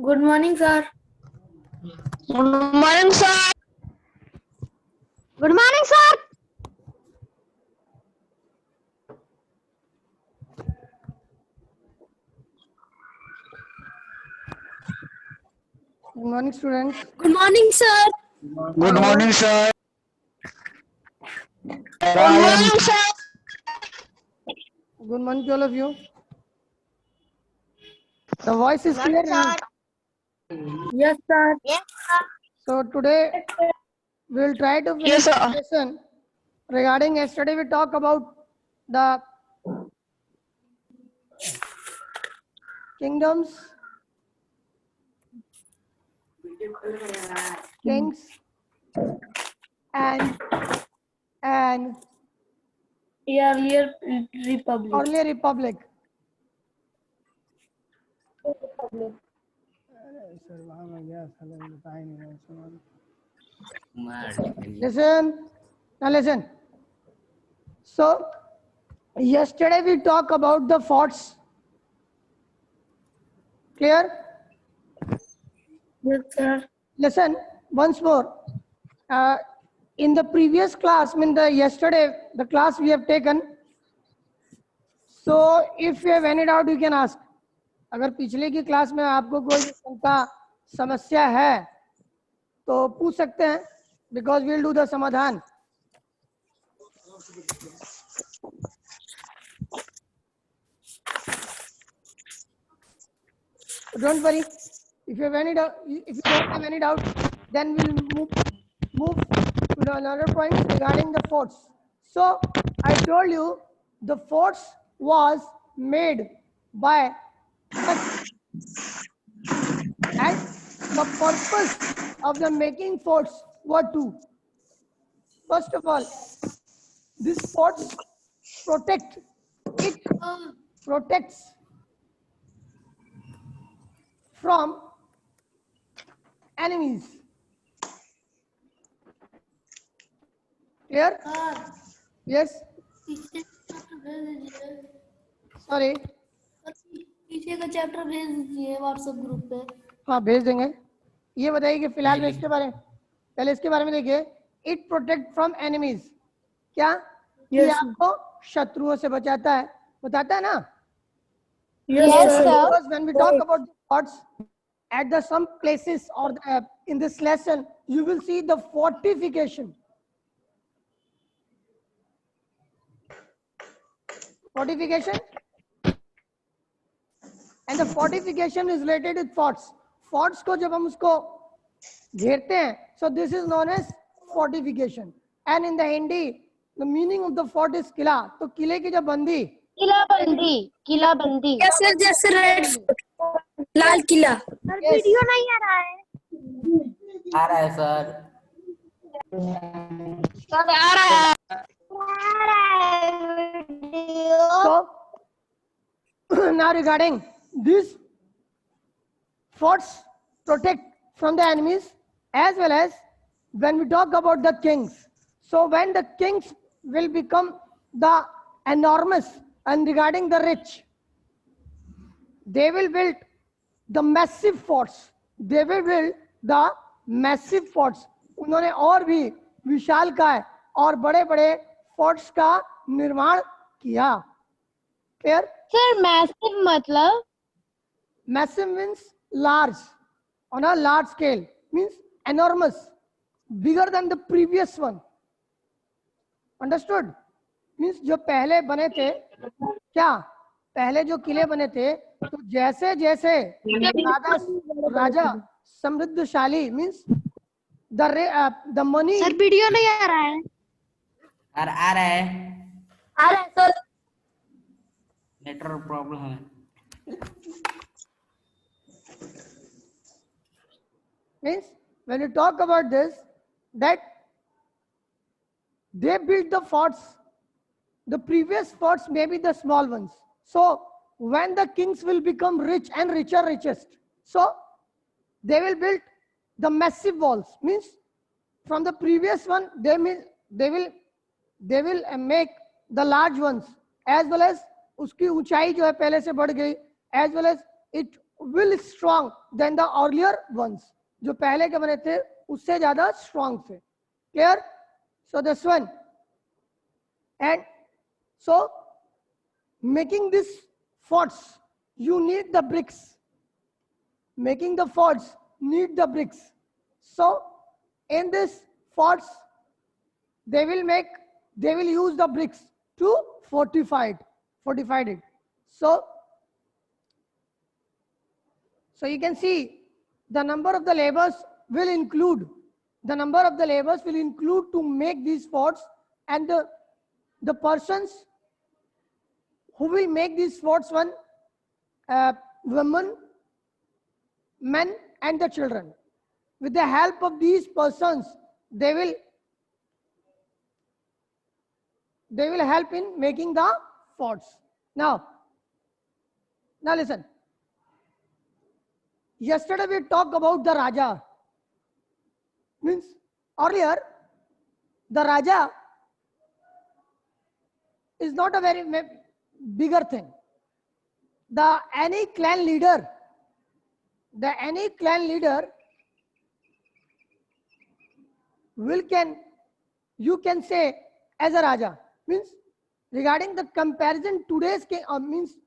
Good morning, sir. Good morning, sir. Good morning, sir. Good morning, students. Good morning, sir. Good morning, sir. Good morning, sir. Good morning to all of you. The voice is clear. Sir. Yes, sir. Yes, sir. So today we'll try to finish Yes, sir. the lesson regarding yesterday we talked about the kingdoms, kings, and Earlier republic. earlier republic. Listen. Now listen. So yesterday we talked about the forts. Clear? Yes, sir. Listen once more. In the previous class, yesterday, the class we have taken. So if you have any doubt, you can ask. अगर पिछले की class में आपको कोई शंका समस्या है तो पूछ सकते हैं because we'll do the समाधान. Don't worry. If you have any doubt, if you don't have any doubt, then we'll move to another point regarding the forts. So I told you the forts was made by and the purpose of the making forts were two. First of all, these forts protects from enemies. Clear? Yes. Sorry. पीछे का chapter भेज दीजिए WhatsApp group पे. हाँ भेज देंगे. ये बताइए कि फिलहाल में इसके बारे में पहले इसके बारे में देखिए. It protect from enemies. क्या ये आपको शत्रुओं से बचाता है? बताता है ना? Yes, sir. Because when we talk about the forts at the some places or in this lesson, you will see the fortification. Fortification. And the fortification is related with forts. Forts को जब हम उसको घेरते हैं, so this is known as fortification. And in the Hindi, the meaning of the fort is किला. तो किले की जो बंदी. किलाबंदी. Yes, sir. जैसे red Lal Qila. Sir video नहीं आ रहा है. आ रहा है सर. सर आ रहा है. So now regarding these forts protect from the enemies as well as when we talk about the kings. So when the kings will become the enormous and regarding the rich, they will build the massive forts. They will build the massive forts. उन्होंने और भी विशालकाय और बड़े-बड़े forts का निर्माण किया. Clear? Sir massive मतलब? Massive means large, on a large scale, means enormous, bigger than the previous one. Understood? Means जो पहले बने थे, क्या पहले जो किले बने थे, तो जैसे जैसे राजा समृद्धशाली means the money. Sir video नहीं आ रहा है. आ रहा है. आ रहा है सर. नेटवर्क प्रॉब्लम है. Means when you talk about this, that they built the forts. The previous forts may be the small ones. So when the kings will become rich and richest, so they will build the massive walls. Means from the previous one, they will make the large ones as well as उसकी ऊंचाई जो है पहले से बढ़ गई, as well as it will strong than the earlier ones. जो पहले के बने थे उससे ज्यादा strong थे. Clear? So this one. And so making this forts, you need the bricks. Making the forts need the bricks. So in this forts, they will use the bricks to fortify it. So you can see the number of the laborers will include to make these forts, and the persons who will make these forts, one, women, men and the children. With the help of these persons, they will help in making the forts. Now listen. Yesterday we talked about the Raja. Means earlier the Raja is not a very bigger thing. Any clan leader you can say as a Raja. Means regarding the comparison today's के means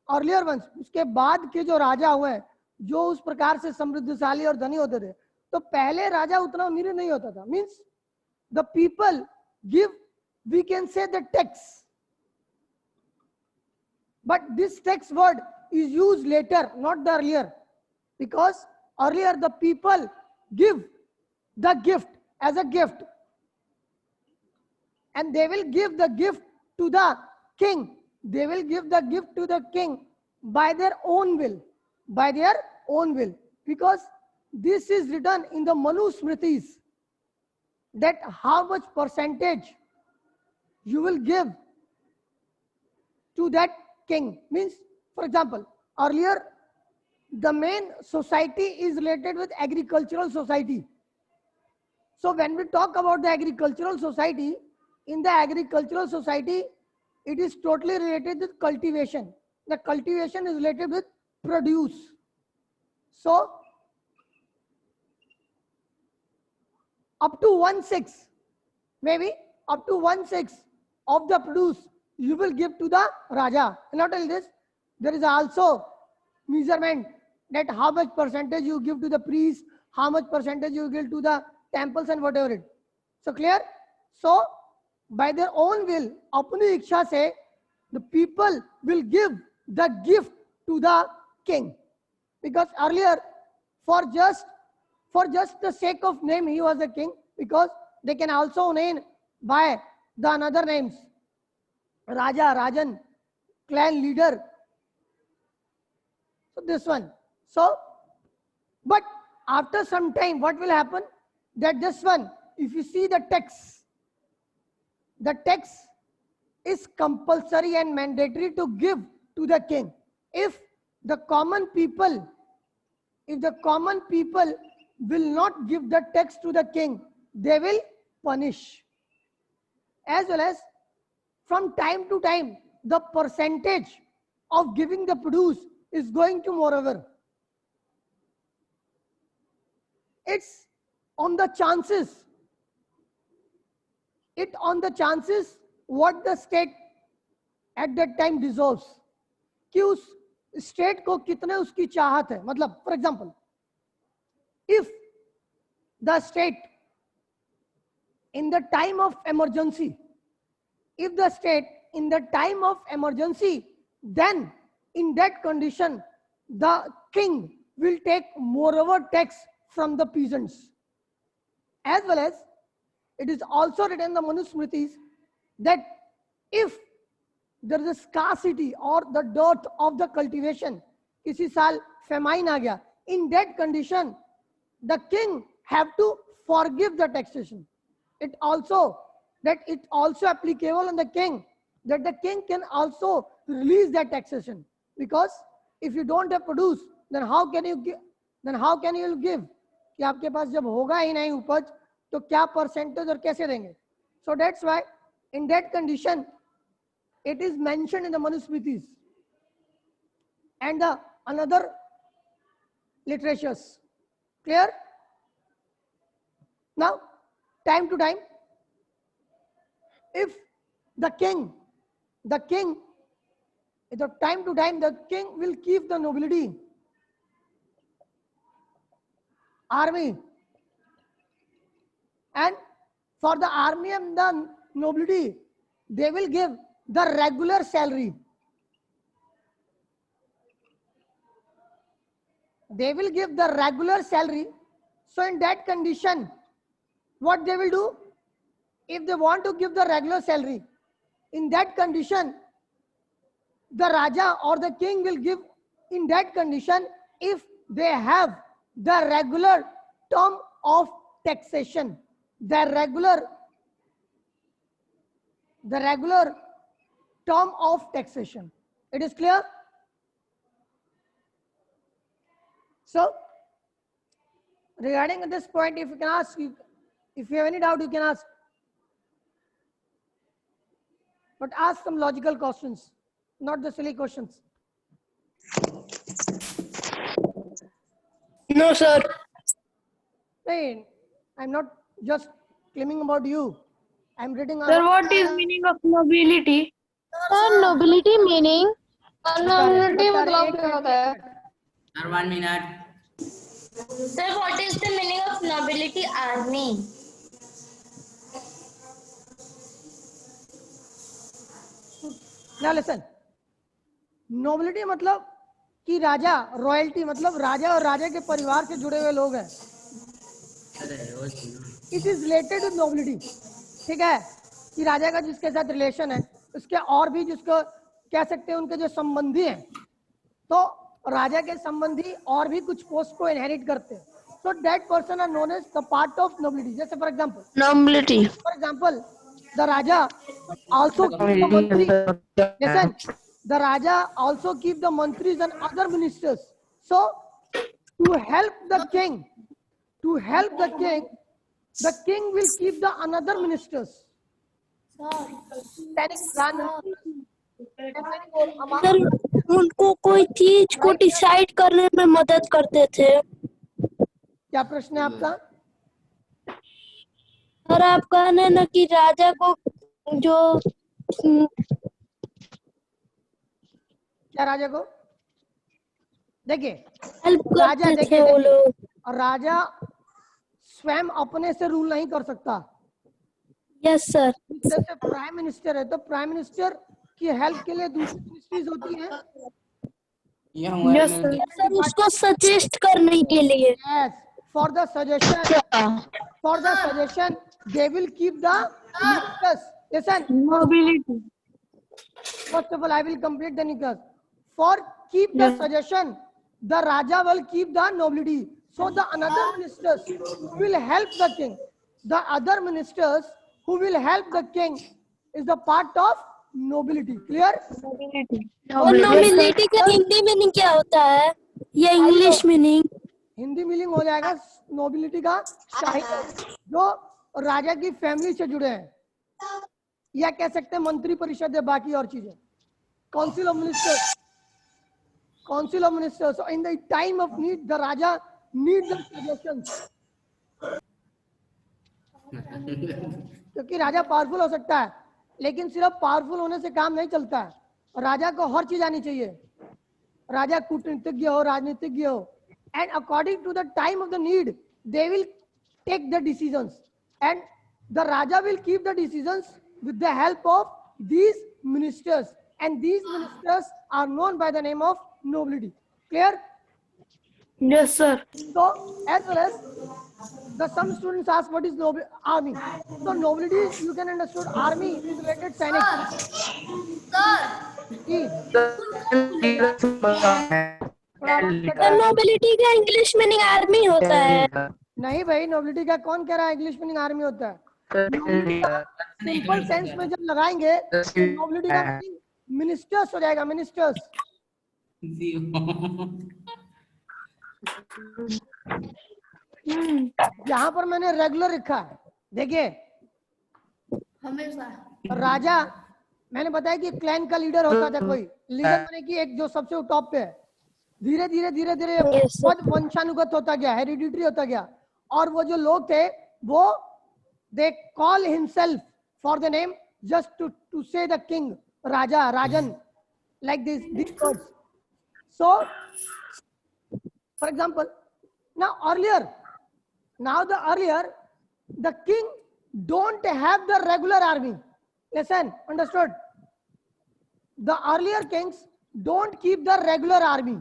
earlier ones, उसके बाद के जो राजा हुए हैं जो उस प्रकार से समृद्धशाली और धनी होते थे, तो पहले राजा उतना अमीर नहीं होता था. Means the people give, we can say, the tax, but this tax word is used later, not the earlier, because earlier the people give the gift as a gift, and they will give the gift to the king. They will give the gift to the king by their own will, because this is written in the Manu Smritis, that how much percentage you will give to that king. Means, for example, earlier the main society is related with agricultural society. So when we talk about the agricultural society, in the agricultural society, it is totally related with cultivation. The cultivation is related with produce. So up to 1/6, maybe up to 1/6 of the produce you will give to the Raja. And not only this, there is also measurement that how much percentage you give to the priest, how much percentage you give to the temples and whatever it. So clear? So by their own will, apni iksha se, the people will give the gift to the king. Because earlier, for just the sake of name, he was a king, because they can also name by the another names, Raja, Rajan, clan leader. So this one. So, but after some time, what will happen? That this one, if you see the text is compulsory and mandatory to give to the king. If the common people will not give the tax to the king, they will punish. As well as from time to time, the percentage of giving the produce is going to moreover. It's on the chances what the state at that time deserves. कि उस state को कितने उसकी चाहत है. मतलब for example, if the state in the time of emergency, then in that condition the king will take moreover tax from the peasants. As well as it is also written in the Manusmritis that if there is a scarcity or the dearth of the cultivation, किसी साल famine आ गया, in that condition the king have to forgive the taxation. It also applicable on the king, that the king can also release that taxation, because if you don't have produce, then how can you give? कि आपके पास जब होगा ही नहीं उपज, तो क्या percentage और कैसे देंगे? So that's why in that condition it is mentioned in the Manusmritis. And the another literatious. Clear? Now, time to time, if the king, time to time, the king will keep the nobility, army, and for the army and the nobility, they will give the regular salary. They will give the regular salary. So in that condition, what they will do? If they want to give the regular salary, in that condition, the Raja or the king will give in that condition if they have the regular term of taxation. The regular term of taxation. It is clear? So, regarding this point, if you can ask, if you have any doubt, you can ask. But ask some logical questions, not the silly questions. No, sir. Hey, I'm not just claiming about you. I'm reading. Sir, what is meaning of nobility? Sir, nobility meaning? Nobility मतलब क्या होता है? Sir, 1 minute. Sir, what is the meaning of nobility army? Now listen. Nobility मतलब कि राजा, royalty मतलब राजा और राजा के परिवार से जुड़े हुए लोग हैं. It is related to nobility. ठीक है कि राजा का जिसके साथ रिलेशन है, उसके और भी जिसको कह सकते हैं उनके जो संबंधी हैं, तो राजा के संबंधी और भी कुछ पोस्ट को इनहेरिट करते हैं. So that person are known as the part of nobility. जैसे for example, the Raja also keep the mantri. Listen, the Raja also keep the mantris and other ministers. So to help the king, the king will keep the another ministers. Sir, उनको कोई चीज को decide करने में मदद करते थे. क्या प्रश्न है आपका? सर, आप कहने हैं ना कि राजा को जो क्या राजा को देखिए, हेल्प राजा करते थे वो लोग. और राजा स्वयं अपने से रूल नहीं कर सकता. Yes sir. जैसे प्राइम मिनिस्टर है तो प्राइम मिनिस्टर की हेल्प के लिए दूसरी मिनिस्ट्रीज होती हैं. यस सर, उसको सजेस्ट करने के लिए. Yes, for the suggestion they will keep the ministers. Listen, Nobility. first of all I will complete the nikas. For keep the suggestion, the Raja will keep the nobility. So the another ministers who will help the king, the other ministers who will help the king is the part of nobility. Clear? और nobility का Hindi meaning क्या होता है या English meaning? Hindi meaning हो जाएगा nobility का शाही, जो राजा की फैमिली से जुड़े हैं, या कह सकते हैं मंत्री परिषद या बाकी और चीजें. Council of ministers in the time of need the Raja need the suggestions. क्योंकि राजा पावरफुल हो सकता है, लेकिन सिर्फ पावरफुल होने से काम नहीं चलता है. राजा को हर चीज आनी चाहिए. राजा कूटनीतिज्ञ हो, राजनीतिज्ञ हो, and according to the time of the need they will take the decisions, and the Raja will keep the decisions with the help of these ministers, and these ministers are known by the name of nobility. Clear? Yes sir. So as well as some students ask what is army. So nobility, you can understand army is related Sainik. Nobility का English meaning army होता है. नहीं भाई, nobility का कौन कह रहा है इंग्लिश मीनिंग आर्मी होता है? सिंपल सेंस में जब लगाएंगे नोबिलिटी का मीनिंग मिनिस्टर्स हो जाएगा. मिनिस्टर्स. यहाँ पर मैंने रेगुलर लिखा है. देखिए, हमेशा राजा, मैंने बताया कि क्लैन का लीडर होता था कोई. लीडर माने कि एक जो सबसे टॉप पे है. धीरे धीरे धीरे धीरे Yes, sir. पद वंशानुगत होता गया, हेरिडिटरी होता गया, और वो जो लोग थे वो they call himself for the name just to say the king, raja, Rajan, like these words. So for example, now earlier the king don't have the regular army. Listen, understood? The earlier kings don't keep the regular army,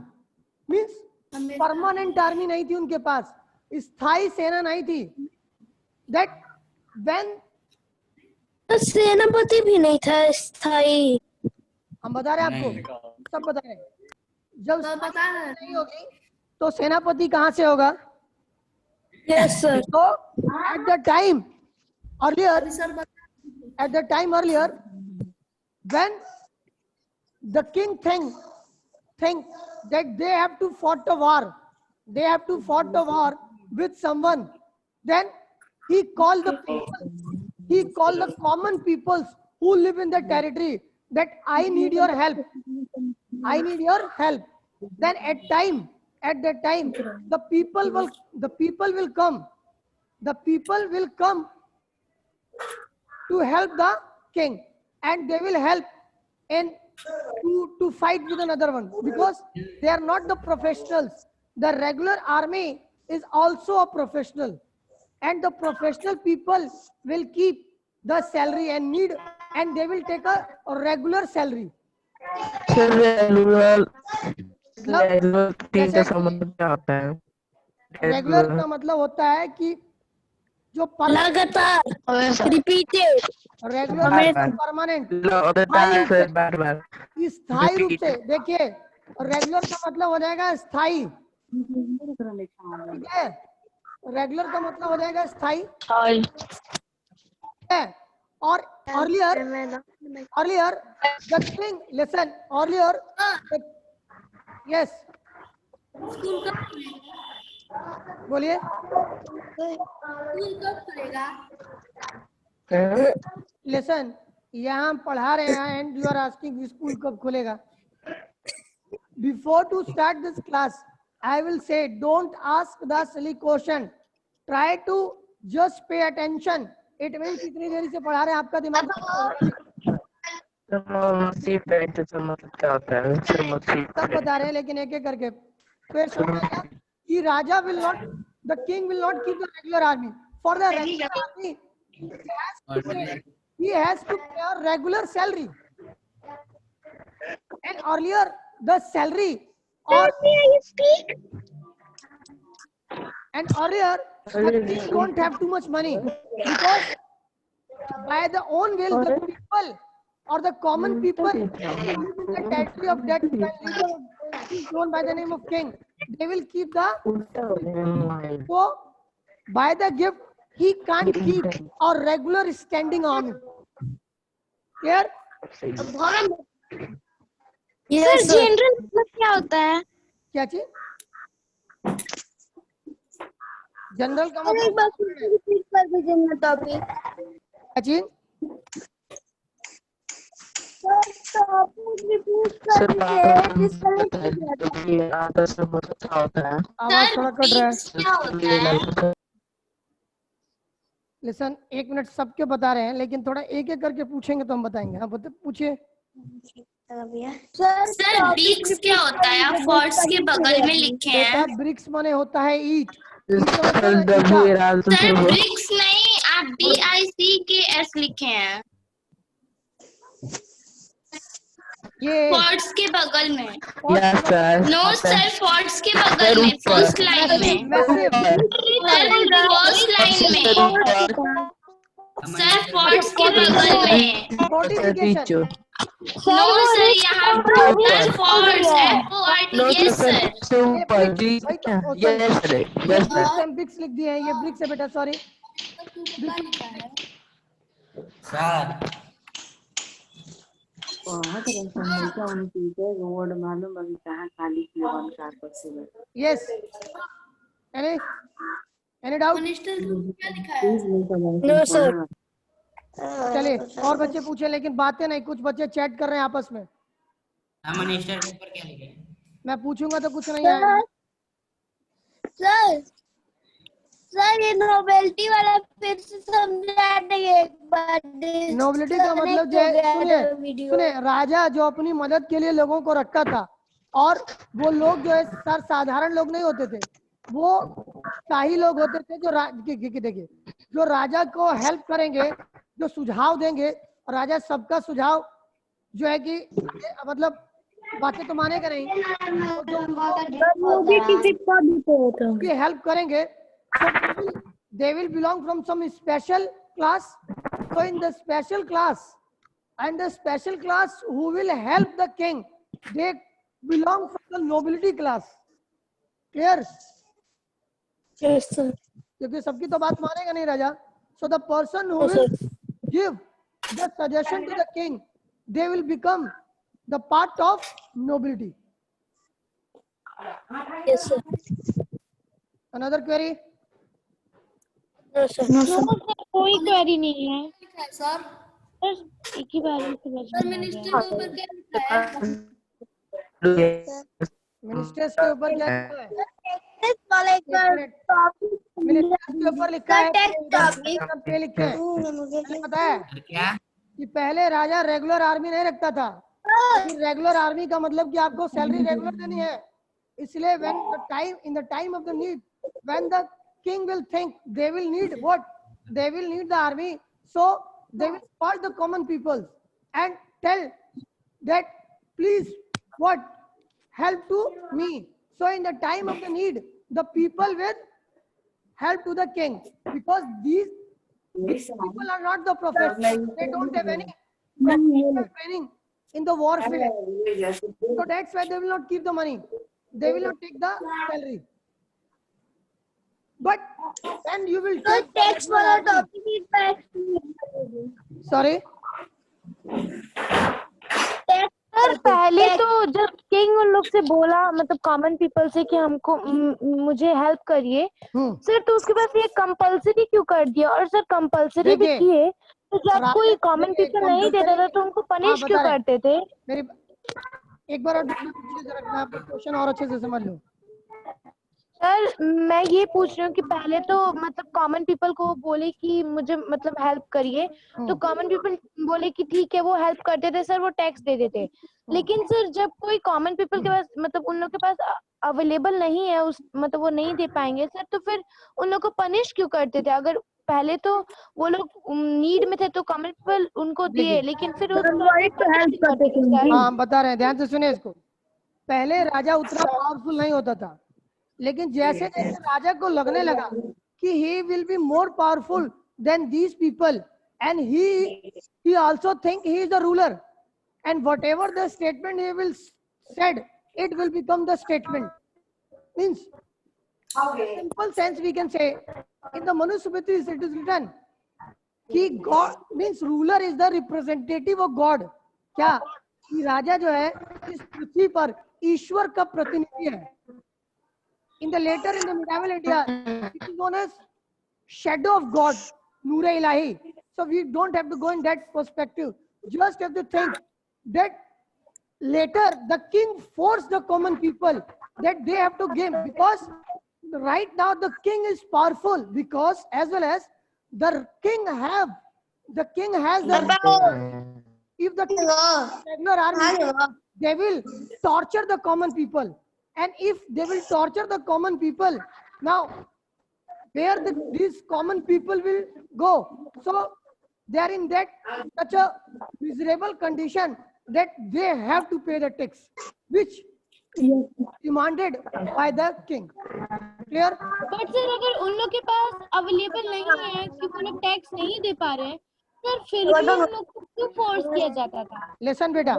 means permanent army नहीं थी उनके पास, स्थायी सेना नहीं थी. That when सेनापति भी नहीं था स्थायी. हम बता रहे हैं आपको, सब बता रहे हैं, जब सेना नहीं होगी तो सेनापति कहाँ से होगा? Yes, sir. So at the time earlier, when the king think that they have to fight a war with someone, then he called the common peoples who live in the territory that I need your help. Then at that time the people will come to help the king, and they will help in to fight with another one, because they are not the professionals. The regular army is also a professional, and the professional people will keep the salary and they will take a regular salary. Regular का मतलब होता है कि जो लगातार, repeated, regular permanent, स्थायी रूप से. देखिए, रेगुलर का मतलब हो जाएगा स्थायी, ठीक है? रेगुलर का मतलब हो जाएगा स्थायी है. और earlier the king, listen, earlier yes, बोलिए. Listen, यहाँ हम पढ़ा रहे हैं and you are asking school कब खुलेगा. Before to start this class, I will say don't ask the silly question. Try to just pay attention. It means इतनी देरी से पढ़ा रहे हैं, आपका दिमाग सब बता रहे हैं, लेकिन एक एक करके फिर समझेगा कि राजा will not, the king will not keep the regular army. For the regular army, he has to pay a regular salary. And earlier the salary or and earlier the king don't have too much money, because by the own will the people or the common people who live in the territory of that is known by the name of king, they will keep the, so by the gift he can't keep a regular standing army. Clear? Yes, sir. General मतलब क्या होता है? क्या चीज? General का एक बार repeat कर दीजिए ना टॉपिक. क्या चीज? आवाज थोड़ा कट रहा है. लिसन, एक मिनट, सबके बता रहे हैं, लेकिन थोड़ा एक एक करके पूछेंगे तो हम बताएंगे. हाँ पूछिए. सर ब्रिक्स क्या होता है? आप फॉर्ट्स के बगल में लिखे हैं. ब्रिक्स माने होता है ईट. सर ब्रिक्स नहीं, आप BICKS लिखे हैं. ये फॉर्ट्स के बगल में. नो नो सर, फॉर्ट्स के बगल में, फर्स्ट लाइन में. सर फर्स्ट लाइन में. सर फॉर्ट्स के बगल में. फोर्टिफिकेशन. नो सर, यहाँ sir forts FORT. Yes sir. Bricks लिख दिए हैं, ये ब्रिक्स है बेटा, सॉरी. सर रोड मालूम अभी कहाँ खाली किया yes. Any doubt? No sir. चलिए और बच्चे पूछे, लेकिन बातें नहीं, कुछ बच्चे चैट कर रहे हैं आपस में. मिनिस्टर के ऊपर क्या लिखे? मैं पूछूंगा तो कुछ नहीं आएगा। सर सर ये नोबेलिटी वाला फिर से समझा देंगे एक बार। नोबिलिटी का मतलब जो है, सुनिए, राजा जो अपनी मदद के लिए लोगों को रखता था, और वो लोग जो है सर साधारण लोग नहीं होते थे, वो शाही लोग होते थे जो देखिए जो राजा को हेल्प करेंगे, जो सुझाव देंगे, और राजा सबका सुझाव जो है कि मतलब बातें तो मानेगा नहीं, तो हेल्प करेंगे, they will belong from some special class. So in the special class, and the special class who will help the king, they belong from the nobility class. Clear? Yes, sir. क्योंकि सबकी तो बात मानेगा नहीं राजा. So the person who will give the suggestion to the king, they will become the part of nobility. Yes, sir. Another query? No, sir. No, sir. कोई query नहीं है sir. Sir एक ही बार सर मिनिस्टर के ऊपर क्या लिखा है? Ministers के ऊपर क्या लिखा है? टॉपिक मिनिस्टर्स के ऊपर लिखा है टॉपिक पे लिखे हैं। पहले पता है क्या? कि पहले राजा रेगुलर आर्मी नहीं रखता था। रेगुलर आर्मी का मतलब कि आपको सैलरी रेगुलर देनी है, इसलिए when the time in the time of the need, when the king will think they will need what, they will need the army, so they will call the common people and tell that please what, help to me. So in the time of the need, the people will help to the king, because these people are not the professionals, they don't have any training in the warfare, so that's why they will not keep the money, they will not take the salary. But then you will take tax वाला topic sorry, sir पहले तो जब king उन लोग से बोला मतलब common people से कि हमको मुझे हेल्प करिए सर, तो उसके बाद ये कंपलसरी क्यों कर दिया? और सर कंपलसरी भी किए तो जब कोई कॉमन पीपल नहीं देता था तो उनको पनिश क्यों करते थे? मेरी एक बार और जरा मैं आपका क्वेश्चन और अच्छे से समझ लूं। सर मैं ये पूछ रही हूँ कि पहले तो मतलब कॉमन पीपल को बोले कि मुझे मतलब हेल्प करिए, तो कॉमन पीपल बोले कि ठीक है, वो हेल्प करते थे सर, वो टैक्स दे देते। लेकिन सर जब कोई कॉमन पीपल के पास मतलब उन लोग के पास अवेलेबल नहीं है उस मतलब वो नहीं दे पाएंगे सर, तो फिर उन लोग को पनिश क्यों करते थे? अगर पहले तो वो लोग नीड में थे तो कॉमन पीपल उनको दिए, लेकिन फिर हाँ बता रहे हैं, ध्यान से सुनिए इसको। पहले राजा उतना पावरफुल नहीं होता था, लेकिन जैसे जैसे राजा को लगने लगा कि he will be more powerful than these people and he also think he is the ruler, and whatever the statement he will said, it will become the statement. Means in simple sense we can say in the Manusmritis it is written कि God means ruler is the representative of God. क्या कि राजा जो है इस पृथ्वी पर ईश्वर का प्रतिनिधि है। In the later in the medieval India, it is known as shadow of God, Noor Ilahi. So we don't have to go in that perspective. Just have to think that later the king forced the common people that they have to give, because right now the king is powerful, because as well as the king has the if the regular army, they will torture the common people. And if they will torture the common people, now where these common people will go? So they are in that such a miserable condition that they have to pay the tax, which demanded by the king. Clear? But sir अगर उन लोग के पास available नहीं है कि वो लोग tax नहीं दे पा रहे, सर फिर भी उन लोग को क्यों फोर्स किया जाता था? Listen, beta.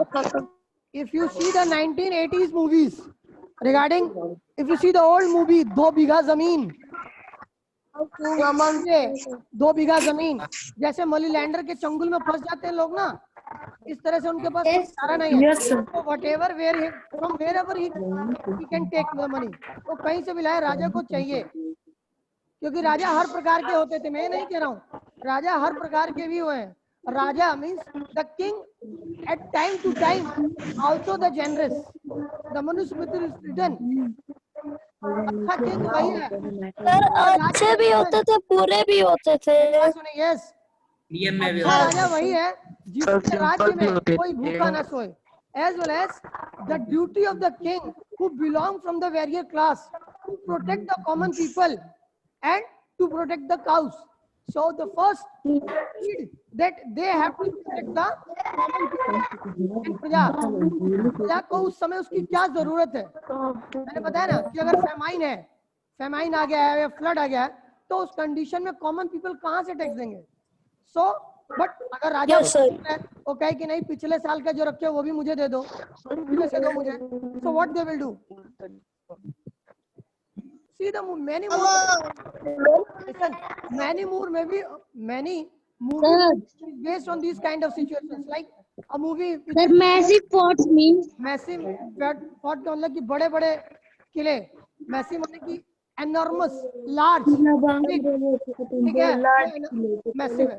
If you see the 1980s movies, regarding if you see the old movie दो बीघा जमीन, दो बीघा जमीन, जैसे मलीलैंडर के चंगुल में फंस जाते हैं लोग ना, इस तरह से उनके पास कोई चारा नहीं है। तो whatever from wherever he can take the money, वो कहीं से भी लाए, राजा को चाहिए, क्योंकि राजा हर प्रकार के होते थे। मैं नहीं कह रहा हूँ, राजा हर प्रकार के भी हुए हैं। Raja means the king at time to time, also the generous. The Manusmriti is written. अच्छा king वही है. सर अच्छे भी होते थे बुरे भी होते थे. Yes. डीएम में भी अच्छा होता राजा है। वही है जिसके राज्य में कोई भूखा ना सोए. As well as the duty of the king who belong from the warrior class to protect the common people and to protect the cows. So the first need that they have to protect the common people and प्रजा को उस समय उसकी क्या जरूरत है. मैंने बताया ना कि अगर फेमाइन आ गया है या फ्लड आ गया है तो उस कंडीशन में कॉमन पीपल कहाँ से टैक्स देंगे. सो बट अगर राजा वो कहे कि नहीं पिछले साल का जो रखे हो वो भी मुझे दे दो, से दो मुझे, so what they will do. See the many movies based on these kind of situations, like a movie. Sir massive forts means massive fort का मतलब कि बड़े बड़े किले. मैसिव मतलब कि एनॉर्मस लार्ज, ठीक है, मैसिव है.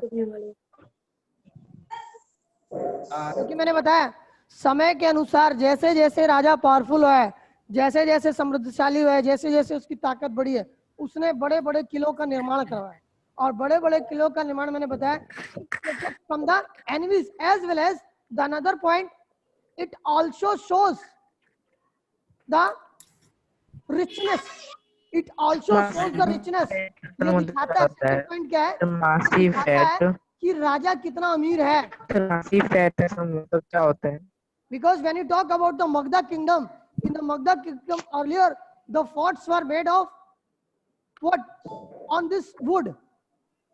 क्योंकि मैंने बताया समय के अनुसार जैसे जैसे राजा पावरफुल हुआ है, जैसे जैसे समृद्धशाली हुआ है, जैसे जैसे उसकी ताकत बढ़ी है, उसने बड़े बड़े किलों का निर्माण करवाया. और बड़े बड़े किलों का निर्माण मैंने बताया from the enemies as well as the another point it also shows the richness. It also shows the richness. ये दिखाता है पॉइंट क्या है, मासी फैट. कि राजा कितना अमीर है. मासी फैट है मतलब क्या होता है? Because when you talk about the Magda kingdom, in the Magda kingdom earlier, the forts were made of what? On this wood,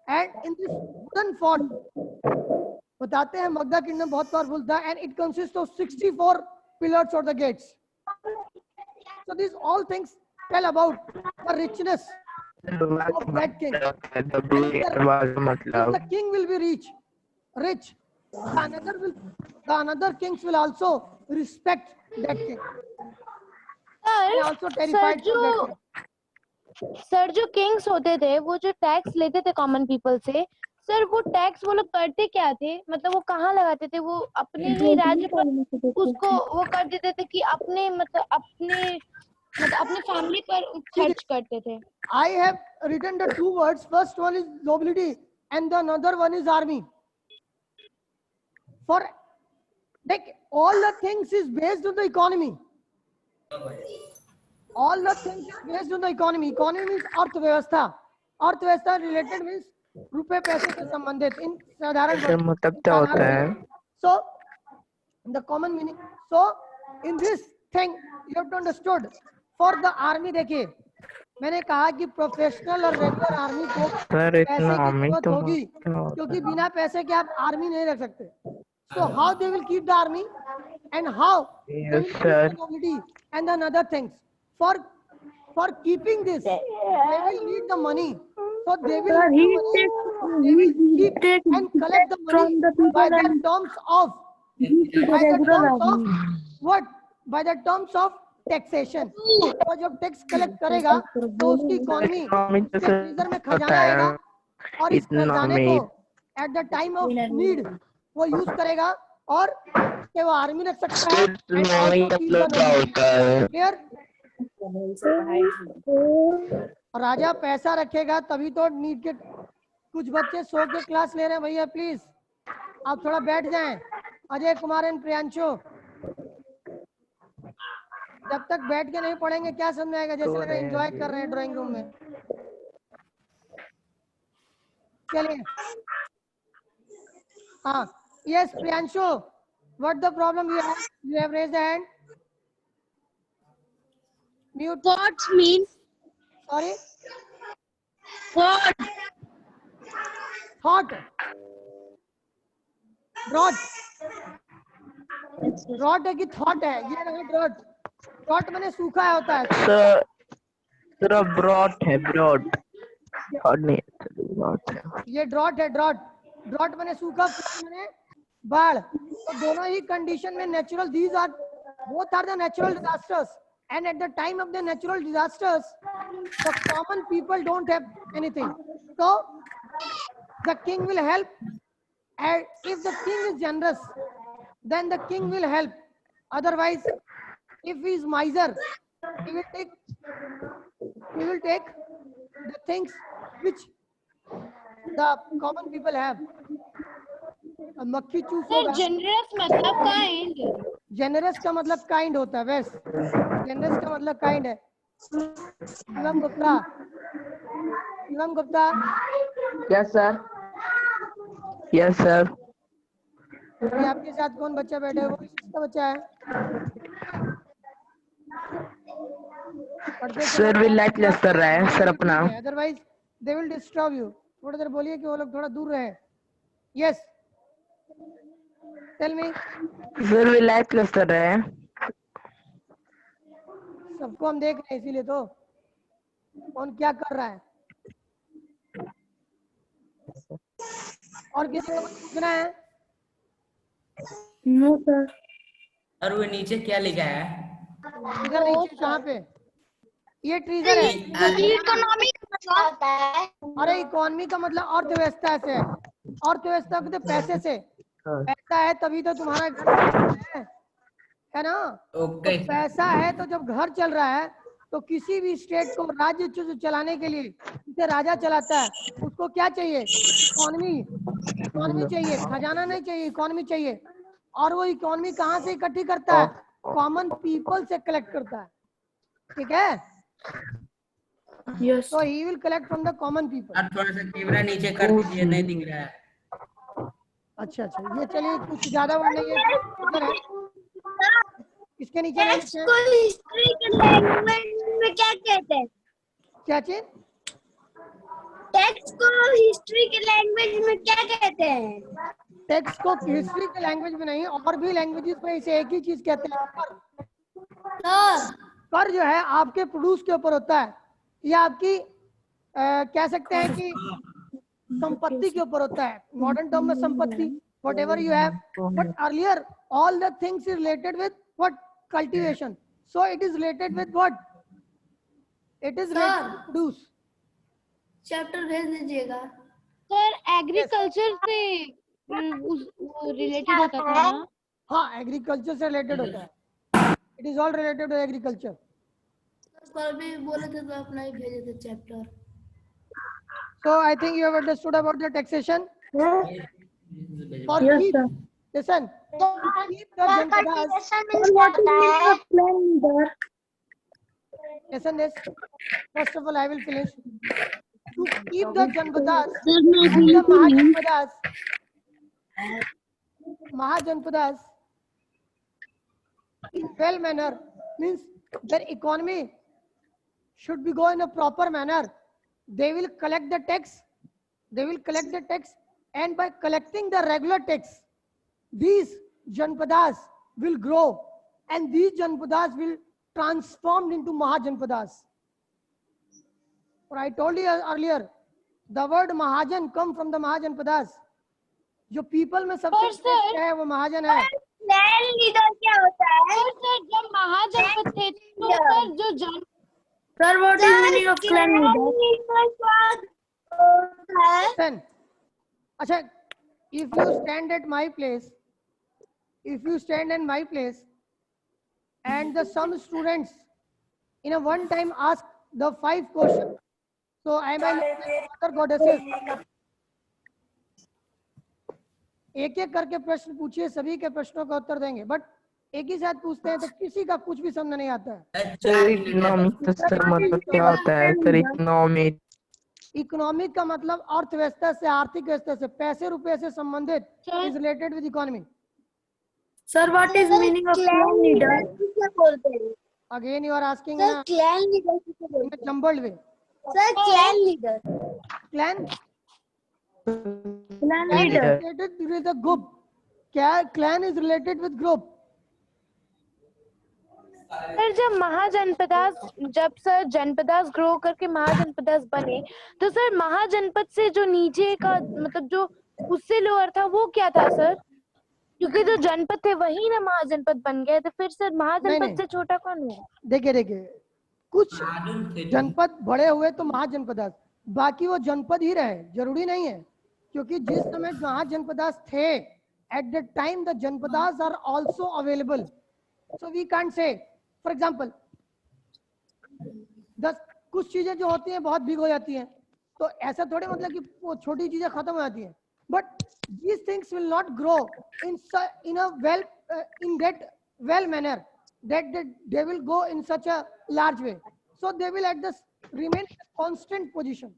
and in this wooden fort, बताते हैं मगधा किंगडम बहुत पावरफुल था, and it consists of 64 pillars or the gates. So these all things tell about the richness of that king. The king will be rich. The another kings will also respect that king. They also terrified of that king. Sir जो Kings होते थे वो जो tax लेते थे common people से, sir वो tax वो लोग करते क्या थे, मतलब वो कहाँ लगाते थे? वो अपने ही राज्य पर उसको वो कर देते थे कि अपने अपने फैमिली पर खर्च करते थे. I have written the two words. First one is nobility and the another one is army. For like all the things is based on the economy. All the things is based on the economy. Economy means अर्थव्यवस्था. अर्थव्यवस्था related means रुपए पैसे से संबंधित इन साधारण मतलब क्या होता है? So the common meaning. So in this thing you have to understood. For the army, देखिए मैंने कहा कि प्रोफेशनल और रेगुलर आर्मी को पैसे की जरूरत होगी, क्योंकि बिना पैसे के आप आर्मी नहीं रख सकते. So how they will keep the army and how they will keep the nobility and another things. For keeping this, they will need the money. So they will keep and collect the money by the terms of what? By the terms of taxation. तो जब tax collect करेगा तो उसकी economy freezer में खजाना आएगा और इस खजाने को at the time of need वो यूज करेगा और वो आर्मी रख सकता है. क्लियर? राजा पैसा रखेगा तभी तो नीट के कुछ बच्चे सो के क्लास ले रहे हैं. भैया प्लीज आप थोड़ा बैठ जाएं. अजय कुमार एंड प्रियांशु, जब तक बैठ के नहीं पढ़ेंगे क्या समझ आएगा? जैसे लग एंजॉय कर रहे हैं ड्राइंग रूम में. चलिए हाँ. Yes Priyanshu, what the problem you have raised hand. Mute. Forts means Sorry. fort. Thought. Drought. Drought है कि thought है? ये रहा drought. Drought मैंने सूखा होता है. सर ब्रॉड है, ब्रॉड और नहीं ब्रॉड है. ये drought है. drought मैंने सूखा, मैंने बाढ़. तो दोनों ही कंडीशन में natural, these are both are the natural disasters. And at the time of the natural disasters, the common people don't have anything. So the king will help And if the king is generous, then the king will help. Otherwise, if he is miser, he will take the things which the common people have. मक्खी चूस sir होगा. Generous मतलब kind. Generous का मतलब kind होता है. वैस generous का मतलब काइंड है. Shivam Gupta. Yes, sir. Yes, sir. ये आपके साथ कौन बच्चा बैठा है? वो किसका बच्चा है? Sir will like less कर रहा है सर अपना. Otherwise they will disturb you. थोड़ी देर बोलिए कि वो लोग थोड़ा दूर रहे. Yes, tell me. Sir will like less कर रहा है. सबको हम देख रहे हैं, इसीलिए तो. कौन क्या कर रहा है? और किसी को पूछना है? No sir. और वो नीचे क्या लिखा है? इधर नीचे कहाँ पे? ये ट्रीजर है. इकोनॉमी का मतलब होता है. अरे इकोनॉमी का मतलब अर्थव्यवस्था से है. अर्थव्यवस्था को तो पैसे से. पैसा है तभी तो तुम्हारा घर है ना. ओके. तो पैसा है तो जब घर चल रहा है तो किसी भी स्टेट को राज्य चलाने के लिए जिसे राजा चलाता है उसको क्या चाहिए? इकोनॉमी चाहिए. खजाना नहीं चाहिए, इकोनॉमी चाहिए. और वो इकोनॉमी कहाँ से इकट्ठी करता है? कॉमन पीपल से कलेक्ट करता है. ठीक है. Yes. So he will collect from the common people. आप थोड़ा सा कैमरा नीचे कर दीजिए, नहीं दिख रहा है. अच्छा, ये चलिए कुछ ज्यादा वर्ड नहीं है. इधर है. इसके नीचे नहीं टेक्स्ट को हिस्ट्री के लैंग्वेज में क्या कहते हैं? क्या चीज? टेक्स्ट को हिस्ट्री के लैंग्वेज में क्या कहते हैं? टेक्स्ट को हिस्ट्री के लैंग्वेज में नहीं, और भी लैंग्वेजेस में इसे एक ही चीज कहते हैं. कर जो है आपके प्रोड्यूस के ऊपर होता है, या आपकी कह सकते हैं कि संपत्ति के ऊपर होता है. मॉडर्न टर्म में संपत्ति, whatever you have, but earlier all the things is related with what? Cultivation. So it is related with what? It is related to produce. Chapter भेज दीजिएगा. सर एग्रीकल्चर से रिलेटेड होता था ना? हाँ, एग्रीकल्चर से रिलेटेड होता है. It is all related to agriculture. कल भी बोले थे तो अपना ही भेजे थे chapter. So I think you have understood about the taxation. For Yes, keep, sir. listen. To keep the janpadas. Listen this. First of all, I will finish. To keep the janpadas and the Mahajanpadas in well manner, means their economy should be go in a proper manner. They will collect the tax. And by collecting the regular tax, these janpadas will grow, and these janpadas will transform into Mahajanpadas. Or I told you earlier, the word Mahajan come from the Mahajanpadas. जो people में सबसे श्रेष्ठ है वो महाजन है. Land leader क्या होता है? सर जब महाजनपद थे तो सर जो जन sir what is meaning of clan leader? Listen. अच्छा, if you stand at my place, and some students in a one time ask the 5 questions, so am I mother goddesses? एक एक करके प्रश्न पूछिए, सभी के प्रश्नों का उत्तर देंगे. बट एक ही साथ पूछते हैं तो किसी का कुछ भी समझ नहीं आता है. सर इकोनॉमिक सर मतलब क्या होता है सर? इकोनॉमिक का मतलब अर्थव्यवस्था से, आर्थिक व्यवस्था से, पैसे रुपए से संबंधित, is related with economy. Sir what is meaning of clan leader? क्या बोलते हैं? Again you are asking sir clan leader किसे बोलते हैं? Jumbled way. Sir clan leader. Clan leader related with a group. Clan is related with group. Sir जब sir janapadas grow करके महाजनपदास बने तो सर महाजनपद से जो नीचे का मतलब जो उससे लोअर था वो क्या था सर? क्योंकि जो जनपद थे वही ना महाजनपद बन गए, तो फिर सर महाजनपद से छोटा कौन हुआ? देखिए कुछ जनपद बड़े हुए तो महाजनपदास, बाकी वो जनपद ही रहे, जरूरी नहीं है. क्योंकि जिस समय जहां जनपदास थे, at that time the Janapadas are also available, so we can't say, for example, कुछ चीजें जो होती हैं बहुत बिग हो जाती हैं, तो ऐसा थोड़ी मतलब कि वो छोटी चीजें खत्म हो जाती हैं, but these things will not grow in a well manner that they will go in such a large way, so they will at this remain in a constant position.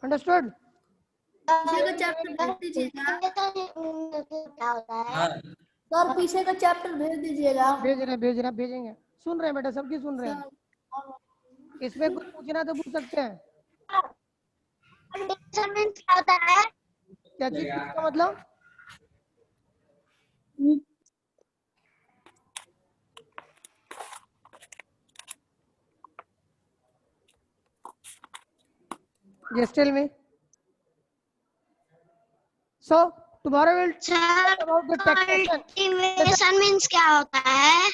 Understood? पीछे का चैप्टर भेज दीजिएगा हाँ sir, पीछे का chapter भेज दीजिएगा। भेजेंगे। सुन रहे हैं बेटा, सबकी सुन रहे हैं। इसमें कुछ पूछना तो पूछ सकते हैं। क्या होता है? क्या चीज का मतलब? Yes, tell me. So tomorrow we'll talk about the taxation. Cultivation means क्या होता है?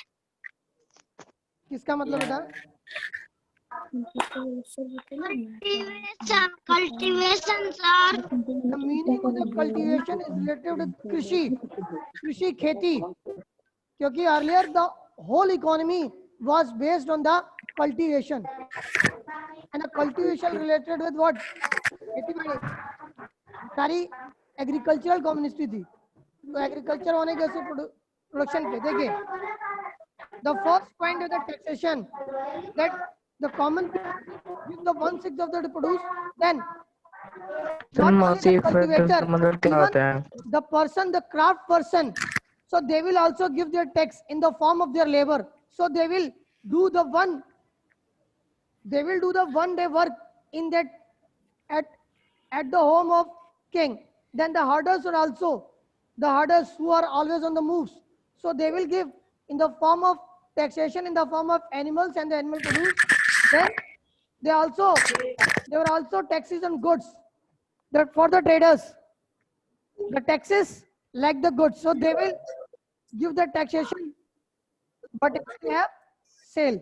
किसका मतलब बेटा? Cultivation sir. The meaning of the cultivation is related to कृषि खेती, क्योंकि earlier the whole economy was based on the cultivation, and a cultivation related with what? खेती बाड़ी, सारी एग्रीकल्चरल कम्युनिटी थी, तो एग्रीकल्चर होने के प्रोडक्शन पे देखिए, the first point of the taxation that the common give the 1/6 of the produce, then not only the cultivator, even the person, the craft person, so they will also give their tax in the form of their labor, so they will do the one day work in that at the home of king. Then the herders are also the herders who are always on the moves, so they will give in the form of taxation in the form of animals and the animal produce. Then there were also taxes on goods, that for the traders the taxes like the goods, so they will give the taxation, but if they have sale,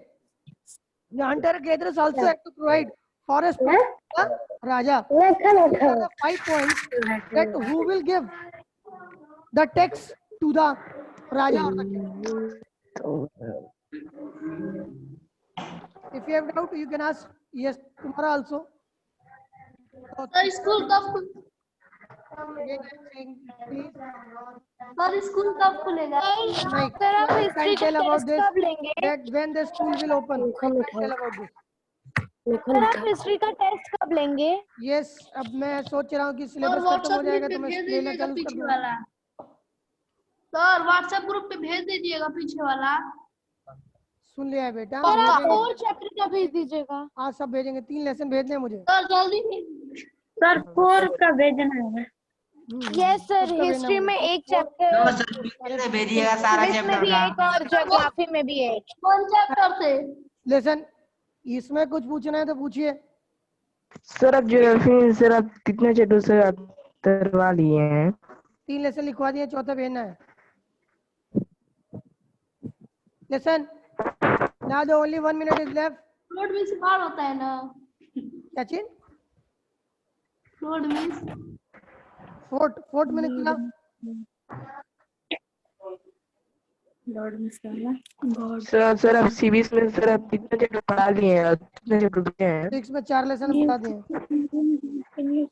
the hunter gatherers also have to provide forest to the Raja. These are the 5 points that who will give the tax to the Raja or the king. If you have doubt, you can ask. Yes, tomorrow also. Sir school कब Again, I'm saying, please. Sir school कब खुलेगा? Mike, sir आप I history can't का tell about test this. कब लेंगे? That when the school will open, I can't tell about this. Sir आप history का test कब लेंगे? Yes, अब मैं सोच रहा हूँ कि सर सिलेबस खत्म हो व्हाट्सएप जाएगा ग्रुप तो पे मैं भेज लेना दीजिएगा चालू कर पीछे दूंगा। वाला। सर व्हाट्सएप ग्रुप पे भेज दीजिएगा पीछे वाला। सुन लिया है बेटा, और आप भेजेंगे। और चैप्टर का भेज दीजिएगा। आज सब भेजेंगे, 3 लेसन भेजने हैं मुझे। सर जल्दी सर 4 का भेजना है। यस सर, उसका भेजना हिस्ट्री में मुझे। एक चैप्टर, तो सर पीछे से भेजिएगा सारा इंग्लिश में चैप्टर भी का। एक और ज्योग्राफी में भी एक। कौन चैप्टर से? लेसन इसमें कुछ पूछना है तो पूछिए। सर अब ज्योग्राफी सर आप कितने चैप्टर से आप करवा लिए हैं? 3 लेसन लिखवा दिए, चौथा भेजना है। Lesson now the only 1 minute is left. Float means बाढ़ होता है ना? क्या चीज? फ्लोट मीन्स फोर्ट मैंने किया। सर आप सीबीएस में सर आप कितने चैप्टर पढ़ा लिए हैं? कितने चैप्टर बचे हैं? 6 में 4 लेसन पढ़ा दिए।